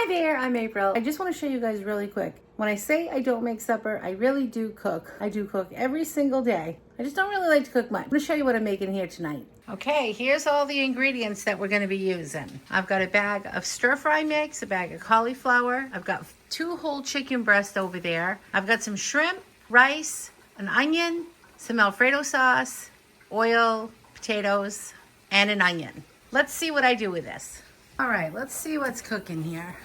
Hi there, I'm April. I just want to show you guys really quick. When I say I don't make supper, I really do cook. I do cook every single day. I just don't really like to cook much. I'm going to show you what I'm making here tonight. Okay, here's all the ingredients that we're going to be using. I've got a bag of stir-fry mix, a bag of cauliflower. I've got 2 whole chicken breasts over there. I've got some shrimp, rice, an onion, some Alfredo sauce, oil, potatoes, and an onion. Let's see what I do with this. All right, let's see what's cooking here.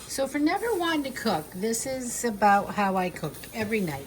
So for never wanting to cook, this is about how I cook every night.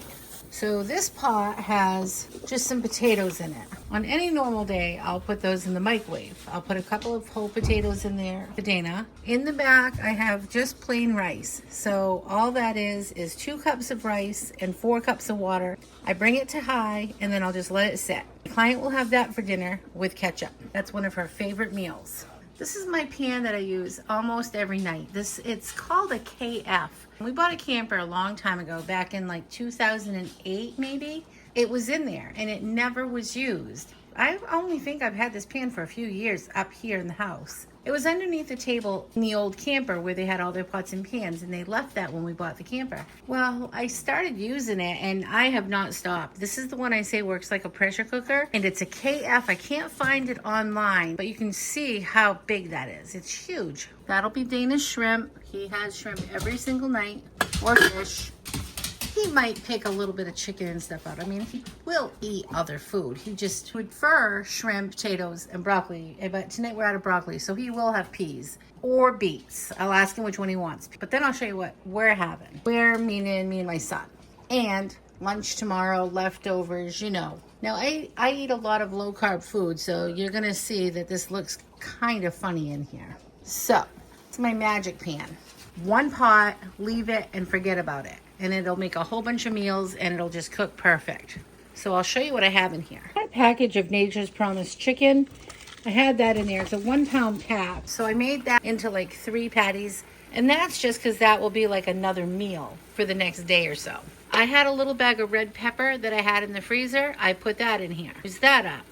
So this pot has just some potatoes in it. On any normal day, I'll put those in the microwave. I'll put a couple of whole potatoes in there for Dana. In the back, I have just plain rice. So all that is 2 cups of rice and 4 cups of water. I bring it to high and then I'll just let it sit. The client will have that for dinner with ketchup. That's one of her favorite meals. This is my pan that I use almost every night. It's called a KF. We bought a camper a long time ago, back in like 2008 maybe. It was in there and it never was used. I only think I've had this pan for a few years up here in the house. It was underneath the table in the old camper where they had all their pots and pans, and they left that when we bought the camper. Well, I started using it and I have not stopped. This is the one I say works like a pressure cooker, and it's a KF. I can't find it online, but you can see how big that is. It's huge. That'll be Dana's shrimp. He has shrimp every single night, or fish. He might pick a little bit of chicken and stuff out. I mean, he will eat other food. He just would prefer shrimp, potatoes, and broccoli. But tonight we're out of broccoli, so he will have peas or beets. I'll ask him which one he wants. But then I'll show you what we're having. We're meaning me and my son. And lunch tomorrow, leftovers, you know. Now, I eat a lot of low-carb food, so you're going to see that this looks kind of funny in here. So, it's my magic pan. 1 pot, leave it, and forget about it. And it'll make a whole bunch of meals and it'll just cook perfect. So I'll show you what I have in here. I had a package of Nature's Promise chicken. I had that in there. It's a 1 pound pack. So I made that into like 3 patties. And that's just because that will be like another meal for the next day or so. I had a little bag of red pepper that I had in the freezer. I put that in here. Use that up.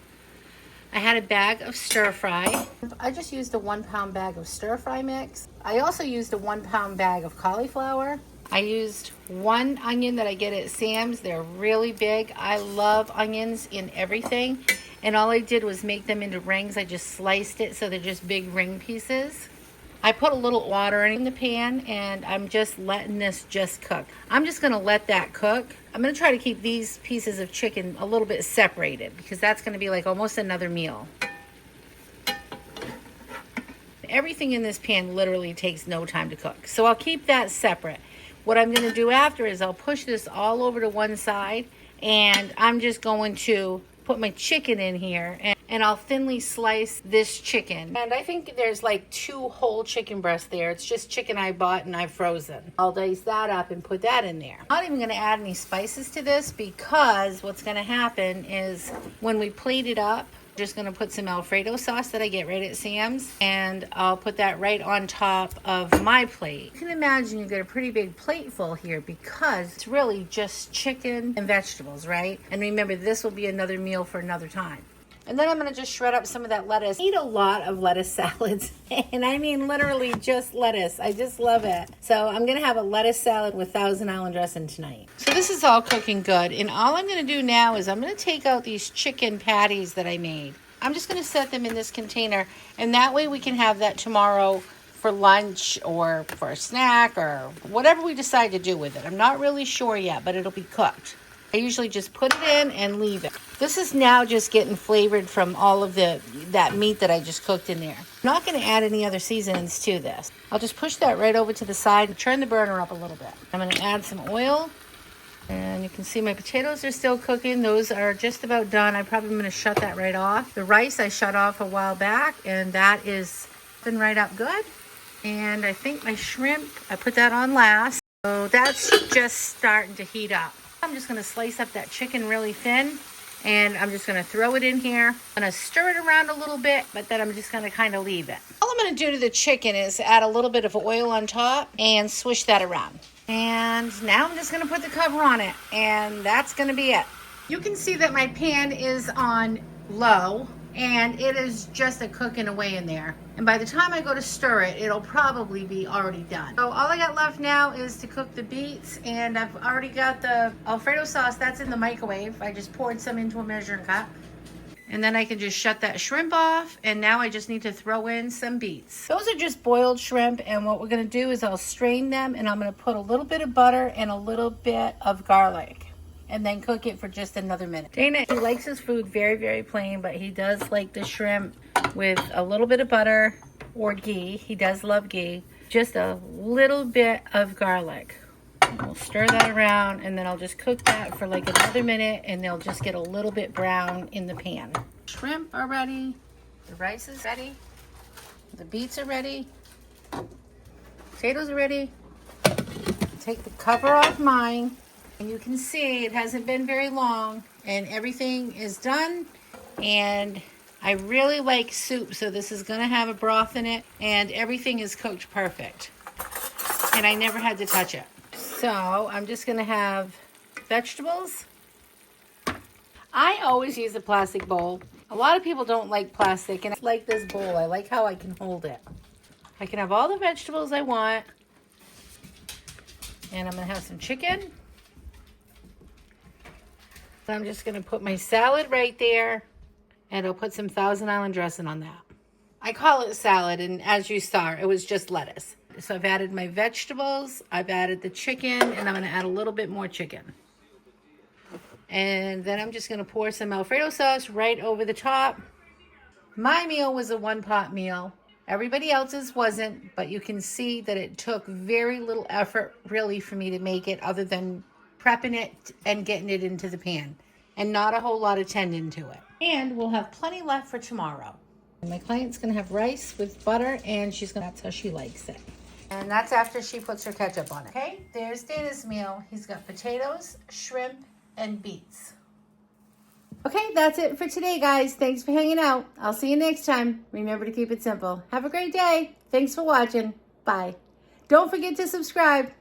I had a bag of stir fry. I just used a 1 pound bag of stir fry mix. I also used a 1 pound bag of cauliflower. I used 1 onion that I get at Sam's. They're really big. I love onions in everything. And all I did was make them into rings. I just sliced it so they're just big ring pieces. I put a little water in the pan and I'm just letting this just cook. I'm just going to let that cook. I'm going to try to keep these pieces of chicken a little bit separated because that's going to be like almost another meal. Everything in this pan literally takes no time to cook. So I'll keep that separate. What I'm going to do after is I'll push this all over to one side and I'm just going to put my chicken in here and I'll thinly slice this chicken. And I think there's like 2 whole chicken breasts there. It's just chicken I bought and I've frozen. I'll dice that up and put that in there. I'm not even going to add any spices to this because what's going to happen is when we plate it up, just going to put some Alfredo sauce that I get right at Sam's and I'll put that right on top of my plate. You can imagine you get a pretty big plate full here because it's really just chicken and vegetables, right? And remember, this will be another meal for another time. And then I'm going to just shred up some of that lettuce. I eat a lot of lettuce salads, and I mean literally just lettuce. I just love it. So I'm going to have a lettuce salad with Thousand Island dressing tonight. So this is all cooking good, and all I'm going to do now is I'm going to take out these chicken patties that I made. I'm just going to set them in this container, and that way we can have that tomorrow for lunch or for a snack or whatever we decide to do with it. I'm not really sure yet, but it'll be cooked. I usually just put it in and leave it. This is now just getting flavored from all of that meat that I just cooked in there. I'm not going to add any other seasonings to this. I'll just push that right over to the side and turn the burner up a little bit. I'm going to add some oil. And you can see my potatoes are still cooking. Those are just about done. I probably am going to shut that right off. The rice I shut off a while back, and that is been right up good. And I think my shrimp, I put that on last. So that's just starting to heat up. I'm just going to slice up that chicken really thin, and I'm just going to throw it in here. I'm going to stir it around a little bit, but then I'm just going to kind of leave it. All I'm going to do to the chicken is add a little bit of oil on top and swish that around. And now I'm just going to put the cover on it, and that's going to be it. You can see that my pan is on low, and it is just a cooking away in there. And by the time I go to stir it, it'll probably be already done. So all I got left now is to cook the beets, and I've already got the Alfredo sauce that's in the microwave. I just poured some into a measuring cup. And then I can just shut that shrimp off, and now I just need to throw in some beets. Those are just boiled shrimp, and what we're gonna do is I'll strain them, and I'm gonna put a little bit of butter and a little bit of garlic, and then cook it for just another minute. Dana, he likes his food very, very plain, but he does like the shrimp with a little bit of butter or ghee. He does love ghee. Just a little bit of garlic. We'll stir that around, and then I'll just cook that for like another minute, and they'll just get a little bit brown in the pan. Shrimp are ready. The rice is ready. The beets are ready. Potatoes are ready. Take the cover off mine, and you can see it hasn't been very long, and everything is done. And I really like soup, so this is going to have a broth in it, and everything is cooked perfect. And I never had to touch it. So I'm just going to have vegetables. I always use a plastic bowl. A lot of people don't like plastic, and I like this bowl. I like how I can hold it. I can have all the vegetables I want. And I'm going to have some chicken. I'm just going to put my salad right there, and I'll put some Thousand Island dressing on that. I call it salad, and as you saw, it was just lettuce. So I've added my vegetables, I've added the chicken, and I'm going to add a little bit more chicken. And then I'm just going to pour some Alfredo sauce right over the top. My meal was a one-pot meal. Everybody else's wasn't, but you can see that it took very little effort really for me to make it, other than prepping it and getting it into the pan. And not a whole lot of tending to it. And we'll have plenty left for tomorrow. And my client's going to have rice with butter, and that's how she likes it. And that's after she puts her ketchup on it. Okay, there's Dana's meal. He's got potatoes, shrimp, and beets. Okay, that's it for today, guys. Thanks for hanging out. I'll see you next time. Remember to keep it simple. Have a great day. Thanks for watching. Bye. Don't forget to subscribe.